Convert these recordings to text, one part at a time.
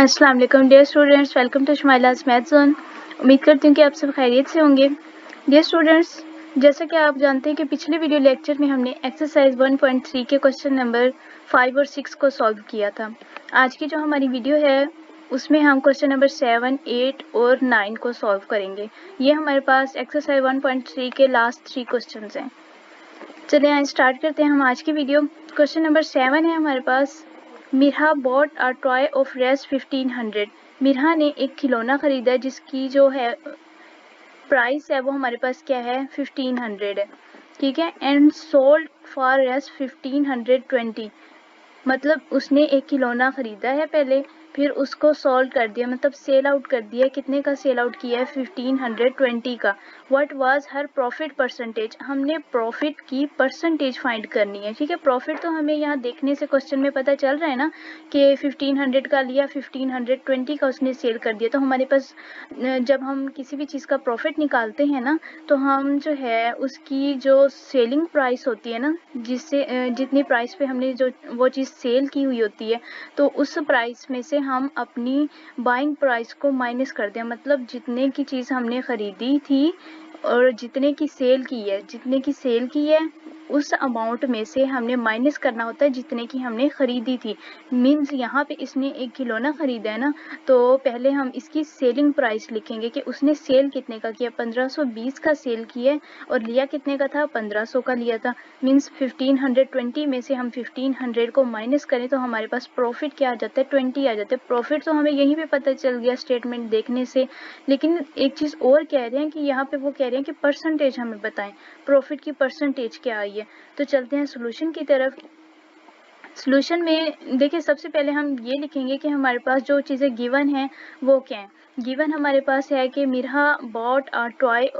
अस्सलाम वालेकुम dear students, welcome to Shamaila's math zone. उम्मीद करती हूँ कि आप सब खैरियत से होंगे। डियर स्टूडेंट्स, जैसा कि आप जानते हैं कि पिछले वीडियो लेक्चर में हमने एक्सरसाइज 1.3 के क्वेश्चन नंबर 5 और 6 को सॉल्व किया था। आज की जो हमारी वीडियो है उसमें हम क्वेश्चन नंबर 7, 8 और 9 को सॉल्व करेंगे। ये हमारे पास एक्सरसाइज 1.3 के लास्ट 3 क्वेश्चन हैं। चलिए यहाँ स्टार्ट करते हैं हम आज की वीडियो। क्वेश्चन नंबर 7 है हमारे पास, Mirha bought a toy of Rs 1500। Mirha ने एक खिलौना खरीदा जिसकी जो है प्राइस है वो हमारे पास क्या है 1500 है, ठीक है। एंड सोल्ड फॉर रेस 1520, मतलब उसने एक खिलौना खरीदा है पहले, फिर उसको सोल्ड कर दिया, मतलब सेल आउट कर दिया। कितने का सेल आउट किया है 1520 का। What was her profit percentage, हमने प्रॉफिट की परसेंटेज फाइंड करनी है, ठीक है। प्रॉफिट तो हमें यहाँ देखने से क्वेश्चन में पता चल रहा है ना कि 1500 का लिया, 1520 का उसने सेल कर दिया। तो हमारे पास जब हम किसी भी चीज़ का प्रॉफिट निकालते हैं ना, तो हम जो है उसकी जो सेलिंग प्राइस होती है ना, जिससे जितनी प्राइस पे हमने जो वो चीज़ सेल की हुई होती है, तो उस प्राइस में से हम अपनी बाइंग प्राइस को माइनस कर दें। मतलब जितने की चीज़ हमने खरीदी थी और जितने की सेल की है उस अमाउंट में से हमने माइनस करना होता है जितने की हमने खरीदी थी। मीन्स यहाँ पे इसने एक खिलौना खरीदा है ना, तो पहले हम इसकी सेलिंग प्राइस लिखेंगे कि उसने सेल कितने का किया, 1520 का सेल किया और लिया कितने का था, 1500 का लिया था। मीन्स 1520 में से हम 1500 को माइनस करें तो हमारे पास प्रॉफिट क्या आ जाता है, 20 आ जाता है। प्रॉफिट तो हमें यहीं पे पता चल गया स्टेटमेंट देखने से, लेकिन एक चीज़ और कह रहे हैं कि यहाँ पे वो कह रहे हैं कि परसेंटेज हमें बताएं, प्रॉफिट की परसेंटेज क्या आई है। तो चलते हैं सोल्यूशन की तरफ। सोल्यूशन में देखिए, सबसे पहले हम ये लिखेंगे कि हमारे पास जो चीज़ें गिवन हैं वो क्या है। गिवन हमारे पास है कि Mirha bought a toy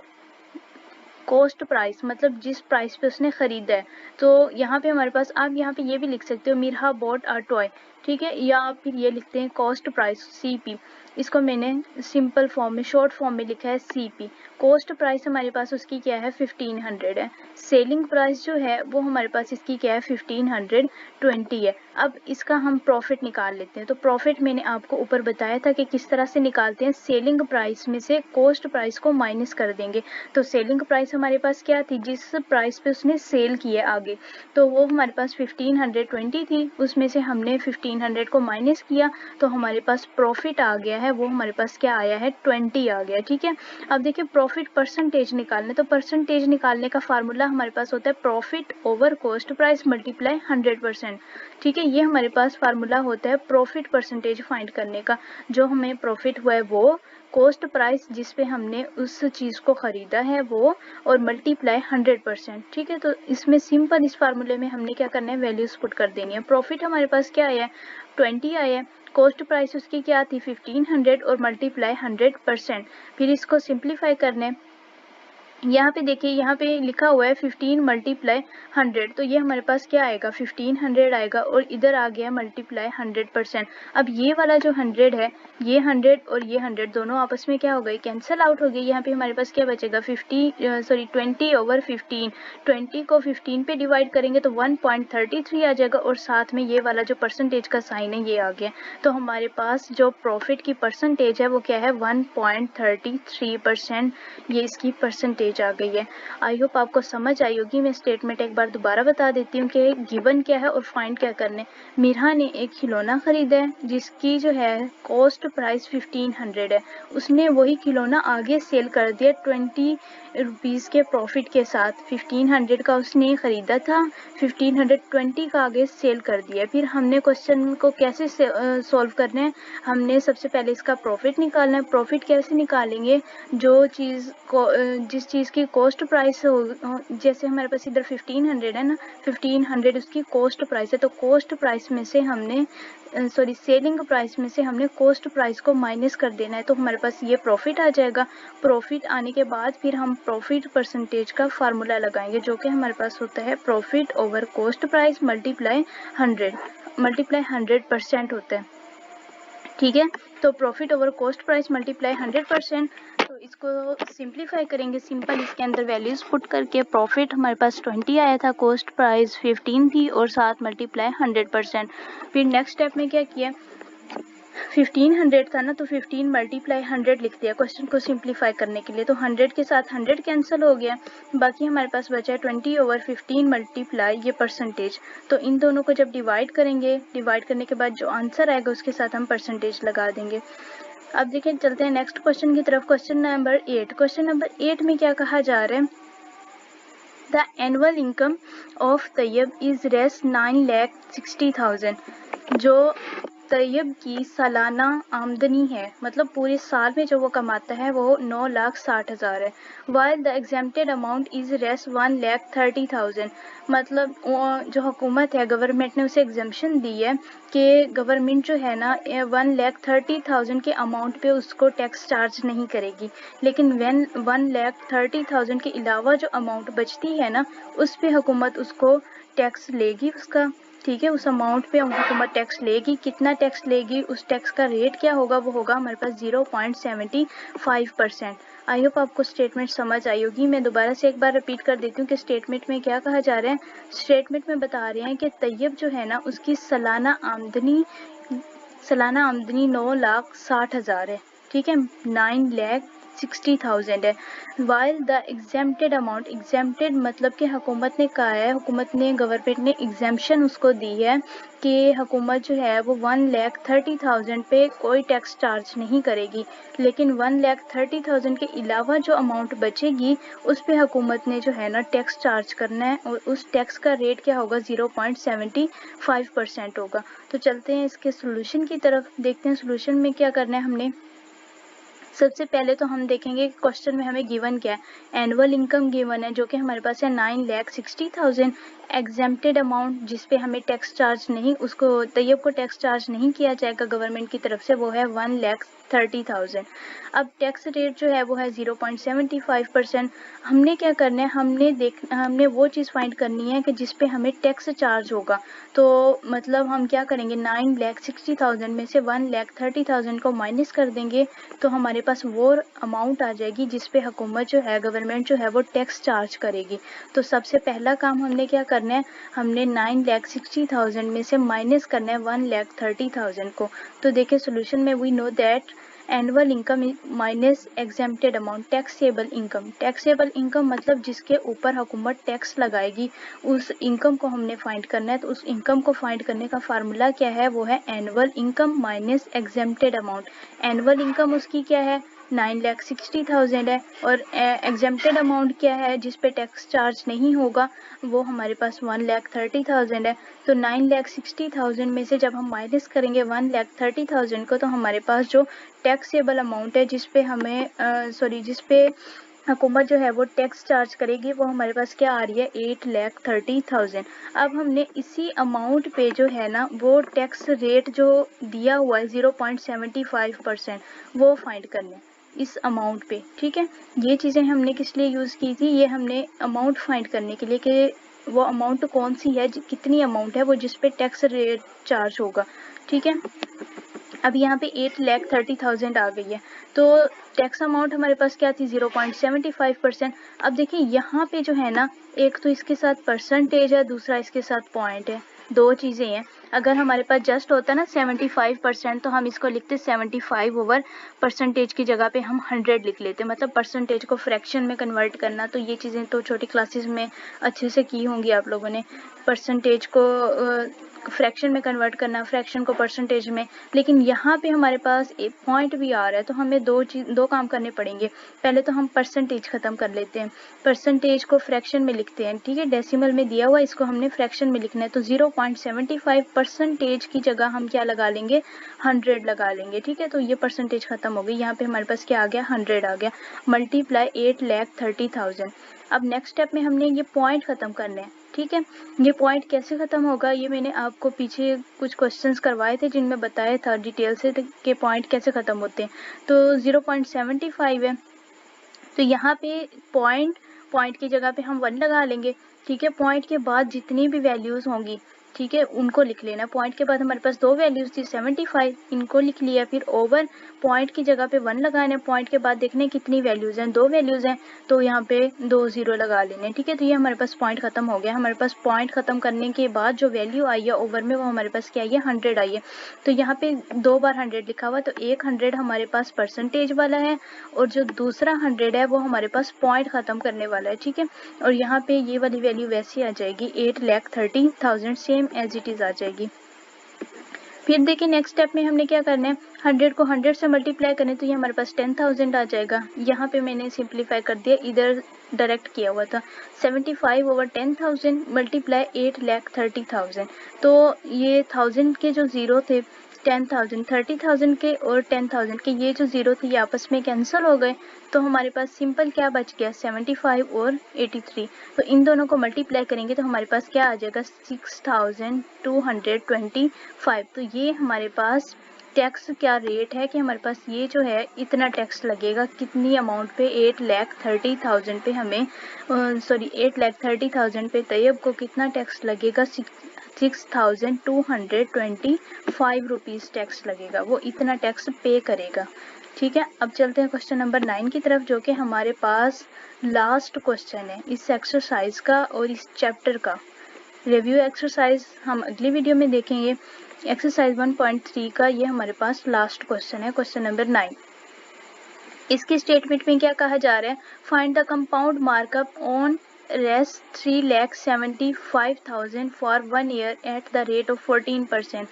cost price, मतलब जिस प्राइस पे उसने खरीदा है। तो यहाँ पे हमारे पास, आप यहाँ पे ये भी लिख सकते हो मिरहा बॉट अ टॉय, ठीक है, या आप फिर ये लिखते हैं कॉस्ट प्राइस CP। इसको मैंने सिंपल फॉर्म में, शॉर्ट फॉर्म में लिखा है CP। कॉस्ट प्राइस हमारे पास उसकी क्या है 1500 है। सेलिंग प्राइस जो है वो हमारे पास इसकी क्या है 1520 है। अब इसका हम प्रॉफिट निकाल लेते हैं। तो प्रॉफिट मैंने आपको ऊपर बताया था कि किस तरह से निकालते हैं, सेलिंग प्राइस में से कॉस्ट प्राइस को माइनस कर देंगे। तो सेलिंग प्राइस हमारे पास क्या थी, जिस प्राइस पे उसने सेल किया आगे, तो वो हमारे पास 1520 थी। उसमें से हमने 1500 को माइनस किया तो हमारे पास प्रॉफिट आ गया है, वो हमारे पास क्या आया है 20 आ गया, ठीक है। अब देखिए प्रॉफिट परसेंटेज निकालने, तो परसेंटेज निकालने का फार्मूला हमारे पास होता है profit over cost price multiply 100%, ठीक है। ये हमारे पास फार्मूला होता है प्रॉफिट परसेंटेज फाइंड करने का। जो हमें प्रॉफिट हुआ है वो कॉस्ट प्राइस जिस पे हमने उस चीज़ को ख़रीदा है वो, और मल्टीप्लाई 100%, ठीक है। तो इसमें सिंपल, इस फार्मूले में हमने क्या करना है, वैल्यूज पुट कर देनी है। प्रॉफिट हमारे पास क्या आया है 20 आया है, कॉस्ट प्राइस उसकी क्या थी 1500 और मल्टीप्लाई 100%। फिर इसको सिंप्लीफाई करना है। यहाँ पे देखिए, यहाँ पे लिखा हुआ है 15 मल्टीप्लाई 100, तो ये हमारे पास क्या आएगा 1500 आएगा, और इधर आ गया मल्टीप्लाई 100%। अब ये वाला जो 100 है, ये 100 और ये 100 दोनों आपस में क्या हो गए, कैंसिल आउट हो गई। यहाँ पे हमारे पास क्या बचेगा 20 ओवर 15। 20 को 15 पे डिवाइड करेंगे तो 1.33 आ जाएगा, और साथ में ये वाला जो परसेंटेज का साइन है ये आ गया। तो हमारे पास जो प्रॉफिट की परसेंटेज है वो क्या है 1.33%, ये इसकी परसेंटेज आ गई है। आई होप आपको समझ आई होगी। मैं स्टेटमेंट एक बार दोबारा बता देती हूँ कि गिवन क्या है और फाइंड क्या करने। मिरहा ने एक खिलौना खरीदा है जिसकी जो है कॉस्ट प्राइस 1500 है। उसने वही खिलौना आगे सेल कर दिया 20 रुपीज़ के प्रॉफिट के साथ। 1500 का उसने ख़रीदा था, 1520 का आगे सेल कर दिया। फिर हमने क्वेश्चन को कैसे सॉल्व करना है, हमने सबसे पहले इसका प्रॉफिट निकालना है। प्रॉफिट कैसे निकालेंगे, जो चीज़ को जिस चीज़ की कॉस्ट प्राइस हो, जैसे हमारे पास इधर 1500 है ना, 1500 उसकी कॉस्ट प्राइस है, तो कॉस्ट प्राइस में से हमने सेलिंग प्राइस में से हमने कॉस्ट प्राइस को माइनस कर देना है, तो हमारे पास ये प्रॉफिट आ जाएगा। प्रॉफिट आने के बाद फिर हम प्रॉफिट परसेंटेज का फार्मूला लगाएंगे, जो कि हमारे पास होता है profit over cost price multiply 100% होता है, ठीक है। तो profit over cost price multiply 100%। तो इसको सिंप्लीफाई करेंगे, सिंपल इसके अंदर वैल्यूज पुट करके। प्रॉफिट हमारे पास 20 आया था, कॉस्ट प्राइस 15 थी, और साथ मल्टीप्लाई 100%। फिर नेक्स्ट स्टेप में क्या किया, 1500 था ना, तो 15 मल्टीप्लाई 100 लिख दिया क्वेश्चन को सिंप्लीफाई करने के लिए। तो 100 के साथ 100 कैंसिल हो गया, बाकी हमारे पास बचा है 20/15 मल्टीप्लाई ये परसेंटेज। तो इन दोनों को जब डिवाइड करेंगे, डिवाइड करने के बाद जो आंसर आएगा उसके साथ हम परसेंटेज लगा देंगे। अब देखिए चलते हैं नेक्स्ट क्वेश्चन की तरफ। Question number 8। क्वेश्चन नंबर 8 में क्या कहा जा रहा है, the annual income of Tayyab is Rs 9,60,000। जो तैयब की सालाना आमदनी है, मतलब पूरे साल में जो वो कमाता है वो 9,60,000 है। While the exempted amount is Rs 1,30,000। मतलब जो हुकूमत है, गवर्नमेंट ने उसे एग्जेम्पशन दी है कि गवर्नमेंट जो है ना 1,30,000 के अमाउंट पे उसको टैक्स चार्ज नहीं करेगी, लेकिन 1,30,000 के अलावा जो अमाउंट बचती है ना उस पे हुकूमत उसको टैक्स लेगी उसका। ठीक है, उस अमाउंट पे हुकूमत टैक्स लेगी। कितना टैक्स लेगी, उस टैक्स का रेट क्या होगा, वो होगा हमारे पास 0.75%। आई होप आपको स्टेटमेंट समझ आई होगी। मैं दोबारा से एक बार रिपीट कर देती हूँ कि स्टेटमेंट में क्या कहा जा रहा है। स्टेटमेंट में बता रहे हैं कि तैयब जो है ना उसकी सालाना आमदनी 9,60,000 है। ठीक है, 9,60,000 है। While the exempted amount, exempted मतलब कि हुकूमत ने कहा है, हुकूमत ने, गवर्नमेंट ने एग्जेम्पशन उसको दी है कि हुकूमत जो है वो 1,30,000 पे कोई टैक्स चार्ज नहीं करेगी, लेकिन 1,30,000 के अलावा जो अमाउंट बचेगी उस पे हुकूमत ने जो है ना टैक्स चार्ज करना है, और उस टैक्स का रेट क्या होगा, 0.75% होगा। तो चलते हैं इसके सोल्यूशन की तरफ, देखते हैं सोल्यूशन में क्या करना है हमने। सबसे पहले तो हम देखेंगे क्वेश्चन में हमें गिवन क्या है। एनुअल इनकम गिवन है जो कि हमारे पास है 9,60,000। एग्जेम्प्टेड अमाउंट जिस पे हमें टैक्स चार्ज नहीं, उसको तैयब को टैक्स चार्ज नहीं किया जाएगा गवर्नमेंट की तरफ से, वो है 1,30,000। अब टैक्स रेट जो है वो है 0.75%। हमने क्या करना है, हमने वो चीज़ फाइंड करनी है कि जिस पे हमें टैक्स चार्ज होगा। तो मतलब हम क्या करेंगे, 9,60,000 में से 1,30,000 को माइनस कर देंगे, तो हमारे पास वो अमाउंट आ जाएगी जिस पे हुकूमत जो है, गवर्नमेंट जो है वो टैक्स चार्ज करेगी। तो सबसे पहला काम हमने क्या करना है, हमने 9,60,000 में से माइनस करना है 1,30,000 को। तो देखिए सोल्यूशन में we know that annual income minus exempted amount, taxable income. Taxable income मतलब जिसके ऊपर हुकूमत टैक्स लगाएगी, उस इनकम को हमने फाइंड करना है। तो उस इनकम को फाइंड करने का फार्मूला क्या है, वो है annual income minus exempted amount. Annual income उसकी क्या है, 9,60,000 है, और एग्जेम्प्टेड अमाउंट क्या है जिस पे टैक्स चार्ज नहीं होगा, वो हमारे पास 1,30,000 है। तो 9,60,000 में से जब हम माइनस करेंगे 1,30,000 को, तो हमारे पास जो टैक्सेबल अमाउंट है जिस पे हमें जिस पे हुकूमत जो है वो टैक्स चार्ज करेगी, वो हमारे पास क्या आ रही है, 8,30,000। अब हमने इसी अमाउंट पे जो है ना वो टैक्स रेट जो दिया हुआ है 0.75%, वो फाइंड करना है इस अमाउंट पे। ठीक है, ये चीज़ें हमने किस लिए यूज़ की थी, ये हमने अमाउंट फाइंड करने के लिए कि वो अमाउंट कौन सी है, कितनी अमाउंट है वो जिस पे टैक्स रेट चार्ज होगा। ठीक है, अब यहाँ पे 8,30,000 आ गई है, तो टैक्स अमाउंट हमारे पास क्या थी, 0.75%। अब देखिए यहाँ पे जो है ना, एक तो इसके साथ परसेंटेज है, दूसरा इसके साथ पॉइंट है, दो चीज़ें हैं। अगर हमारे पास जस्ट होता ना 75%, तो हम इसको लिखते 75/परसेंटेज की जगह पे हम 100 लिख लेते, मतलब परसेंटेज को फ्रैक्शन में कन्वर्ट करना। तो ये चीज़ें तो छोटी क्लासेस में अच्छे से की होंगी आप लोगों ने, परसेंटेज को फ्रैक्शन में कन्वर्ट करना, फ्रैक्शन को परसेंटेज में। लेकिन यहाँ पे हमारे पास एक पॉइंट भी आ रहा है, तो हमें दो काम करने पड़ेंगे। पहले तो हम परसेंटेज ख़त्म कर लेते हैं, परसेंटेज को फ्रैक्शन में लिखते हैं। ठीक है, डेसिमल में दिया हुआ, इसको हमने फ्रैक्शन में लिखना है। तो 0.75% की जगह हम क्या लगा लेंगे, 100 लगा लेंगे। ठीक है, तो ये परसेंटेज ख़त्म हो गई। यहाँ पे हमारे पास क्या आ गया, 100 आ गया, मल्टीप्लाई 8,30,000। अब नेक्स्ट स्टेप में हमने ये पॉइंट ख़त्म करने हैं। ठीक है, ये पॉइंट कैसे ख़त्म होगा, ये मैंने आपको पीछे कुछ क्वेश्चंस करवाए थे जिनमें बताया था डिटेल से कि पॉइंट कैसे ख़त्म होते हैं। तो 0.75 है, तो यहाँ पे पॉइंट की जगह पे हम 1 लगा लेंगे। ठीक है, पॉइंट के बाद जितनी भी वैल्यूज़ होंगी, ठीक है, उनको लिख लेना। पॉइंट के बाद हमारे पास दो वैल्यूज थी 75, इनको लिख लिया। फिर ओवर पॉइंट की जगह पे 1 लगाना है। पॉइंट के बाद देखने कितनी वैल्यूज हैं, दो वैल्यूज हैं, तो यहाँ पे 2 0 लगा लेने। ठीक है, तो ये हमारे पास पॉइंट खत्म हो गया। हमारे पास पॉइंट खत्म करने के बाद जो वैल्यू आई है ओवर में वो हमारे पास क्या आई है, 100 आई है। तो यहाँ पे 2 बार 100 लिखा हुआ, तो एक 100 हमारे पास परसेंटेज वाला है और जो दूसरा 100 है वो हमारे पास पॉइंट खत्म करने वाला है। ठीक है, और यहाँ पे ये वाली वैल्यू वैसी आ जाएगी 8,30,000, सेम एज इट इज आ जाएगी। फिर देखिए नेक्स्ट स्टेप में हमने क्या करना है, 100 को 100 से मल्टीप्लाई करें तो ये हमारे पास 10,000 आ जाएगा। यहाँ पे मैंने सिंप्लीफाई कर दिया, इधर डायरेक्ट किया हुआ था। 75 ओवर 10,000 मल्टीप्लाई 8,30,000, तो ये 1000 के जो जीरो थे 10,000, 30,000 के और 10,000 के ये जो जीरो थे ये आपस में कैंसिल हो गए। तो हमारे पास सिंपल क्या बच गया, 75 और 83। तो इन दोनों को मल्टीप्लाई करेंगे तो हमारे पास क्या आ जाएगा, 6,225। तो ये हमारे पास टैक्स क्या रेट है कि हमारे पास ये जो है इतना टैक्स लगेगा कितनी अमाउंट पे, 8,30,000 पे हमें, सॉरी 8,30,000 पे तैयब को कितना टैक्स लगेगा, 6,225 रुपीज़ टैक्स लगेगा, वो इतना टैक्स पे करेगा। ठीक है, अब चलते हैं क्वेश्चन नंबर 9 की तरफ, जो कि हमारे पास लास्ट क्वेश्चन है इस एक्सरसाइज का और इस चैप्टर का। रिव्यू एक्सरसाइज हम अगली वीडियो में देखेंगे। एक्सरसाइज 1.3 का ये हमारे पास लास्ट क्वेश्चन है, क्वेश्चन नंबर 9। इसके स्टेटमेंट में क्या कहा जा रहा है, find the compound markup on rest 3,75,000 for 1 year at the rate of 14%।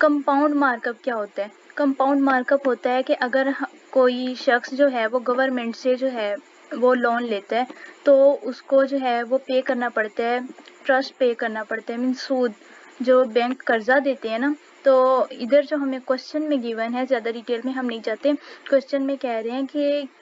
Compound markup क्या होता है, कंपाउंड मार्कअप होता है कि अगर कोई शख्स जो है वो गवर्नमेंट से जो है वो लोन लेता है तो उसको जो है वो पे करना पड़ता है, ट्रस्ट पे करना पड़ता है, मीन सूद जो बैंक कर्जा देते हैं ना। तो इधर जो हमें क्वेश्चन में गिवन है, ज़्यादा डिटेल में हम नहीं जाते, क्वेश्चन में कह रहे हैं कि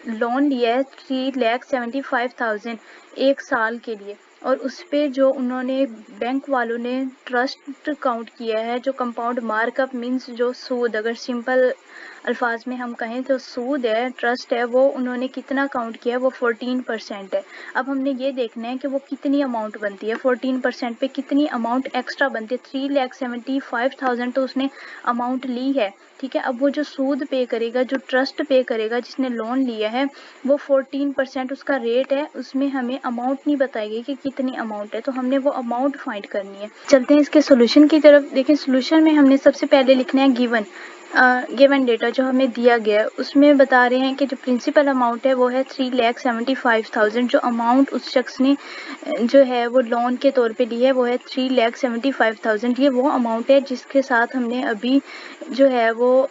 लोन लिया है 3,75,000 एक साल के लिए, और उस पर जो उन्होंने बैंक वालों ने ट्रस्ट काउंट किया है, जो कंपाउंड मार्कअप मीन्स जो सूद, अगर सिंपल अल्फाज में हम कहें तो सूद है, ट्रस्ट है, वो उन्होंने कितना काउंट किया है, वो 14% है। अब हमने ये देखना है कि वो कितनी अमाउंट बनती है, 14% पे कितनी अमाउंट एक्स्ट्रा बनती है। 3,75,000 तो उसने अमाउंट ली है, ठीक है। अब वो जो सूद पे करेगा, जो ट्रस्ट पे करेगा, जिसने लोन लिया है, वो 14% उसका रेट है, उसमें हमें अमाउंट नहीं बताई गई कि कितनी अमाउंट है, तो हमने वो अमाउंट फाइंड करनी है। चलते हैं इसके सोल्यूशन की तरफ। देखिए सोल्यूशन में हमने सबसे पहले लिखना है गिवन डेटा जो हमें दिया गया है, उसमें बता रहे हैं कि जो प्रिंसिपल अमाउंट है वो है 3,75,000। जो अमाउंट उस शख्स ने जो है वो लोन के तौर पे ली है वो है 3,75,000। ये वो अमाउंट है जिसके साथ हमने अभी जो है वो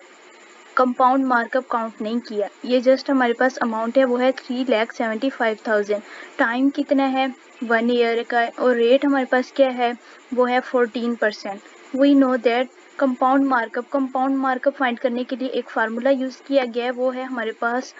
कंपाउंड मार्कअप काउंट नहीं किया, ये जस्ट हमारे पास अमाउंट है वो है 3,75,000। टाइम कितना है, 1 ईयर का, और रेट हमारे पास क्या है, वो है 14%। We know that compound markup find करने के लिए एक फार्मूला यूज़ किया गया है, वो है हमारे पास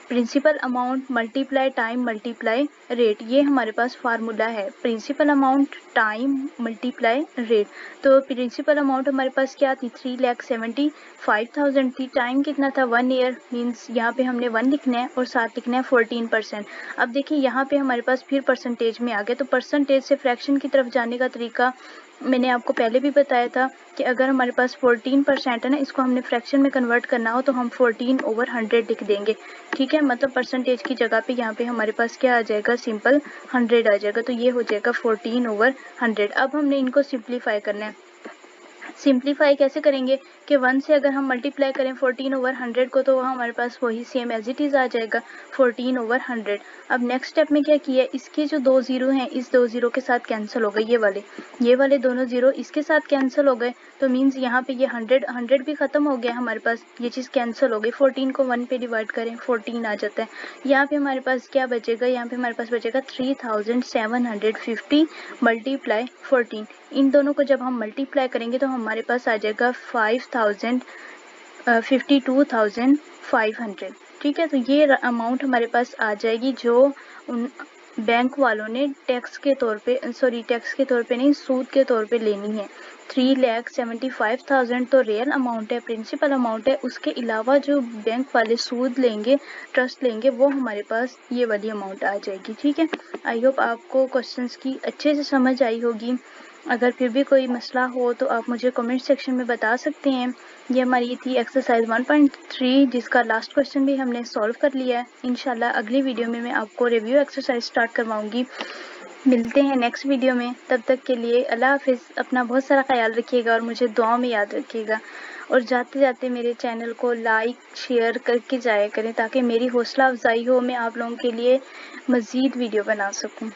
principal amount multiply time multiply rate. ये हमारे पास फार्मूला है, principal amount time multiply rate. तो प्रिंसिपल अमाउंट हमारे पास क्या थी, 3,75,000 थी। टाइम कितना था, 1 ईयर, मीन्स यहाँ पे हमने 1 लिखना है और साथ लिखना है 14%। अब देखिए यहाँ पे हमारे पास फिर परसेंटेज में आ गया, तो परसेंटेज से फ्रैक्शन की तरफ जाने का तरीका मैंने आपको पहले भी बताया था कि अगर हमारे पास 14% है ना, इसको हमने फ्रैक्शन में कन्वर्ट करना हो तो हम 14/100 लिख देंगे। ठीक है, मतलब परसेंटेज की जगह पे यहाँ पे हमारे पास क्या आ जाएगा, सिंपल 100 आ जाएगा। तो ये हो जाएगा 14/100। अब हमने इनको सिंप्लीफाई करना है। सिंप्लीफाई कैसे करेंगे कि 1 से अगर हम मल्टीप्लाई करें 14/100 को, तो वह हमारे पास वही सेम एज इट इज़ आ जाएगा 14/100। अब नेक्स्ट स्टेप में क्या किया, इसके जो 2 जीरो हैं इस 2 जीरो के साथ कैंसिल हो गए, ये वाले दोनों जीरो इसके साथ कैंसिल हो गए। तो मीन्स यहाँ पे ये 100 भी ख़त्म हो गया हमारे पास, ये चीज़ कैंसिल हो गई। 14 को 1 पे डिवाइड करें 14 आ जाता है। यहाँ पे हमारे पास क्या बचेगा, यहाँ पे हमारे पास बचेगा 3,750 मल्टीप्लाई 14। इन दोनों को जब हम मल्टीप्लाई करेंगे तो हमारे पास आ जाएगा 52,500। ठीक है, तो ये अमाउंट हमारे पास आ जाएगी जो उन बैंक वालों ने टैक्स के तौर पे नहीं, सूद के तौर पे लेनी है। 3,75,000 तो रियल अमाउंट है, प्रिंसिपल अमाउंट है, उसके अलावा जो बैंक वाले सूद लेंगे, ट्रस्ट लेंगे, वो हमारे पास ये वाली अमाउंट आ जाएगी। ठीक है, आई होप आपको क्वेश्चंस की अच्छे से समझ आई होगी। अगर फिर भी कोई मसला हो तो आप मुझे कमेंट सेक्शन में बता सकते हैं। ये हमारी थी एक्सरसाइज 1.3 जिसका लास्ट क्वेश्चन भी हमने सॉल्व कर लिया है। इंशाल्लाह अगली वीडियो में मैं आपको रिव्यू एक्सरसाइज स्टार्ट करवाऊंगी। मिलते हैं नेक्स्ट वीडियो में, तब तक के लिए अल्लाह हाफिज़। अपना बहुत सारा ख्याल रखिएगा और मुझे दुआओं में याद रखिएगा। और जाते जाते मेरे चैनल को लाइक शेयर करके जाया करें ताकि मेरी हौसला अफजाई हो, मैं आप लोगों के लिए मज़ीद वीडियो बना सकूं।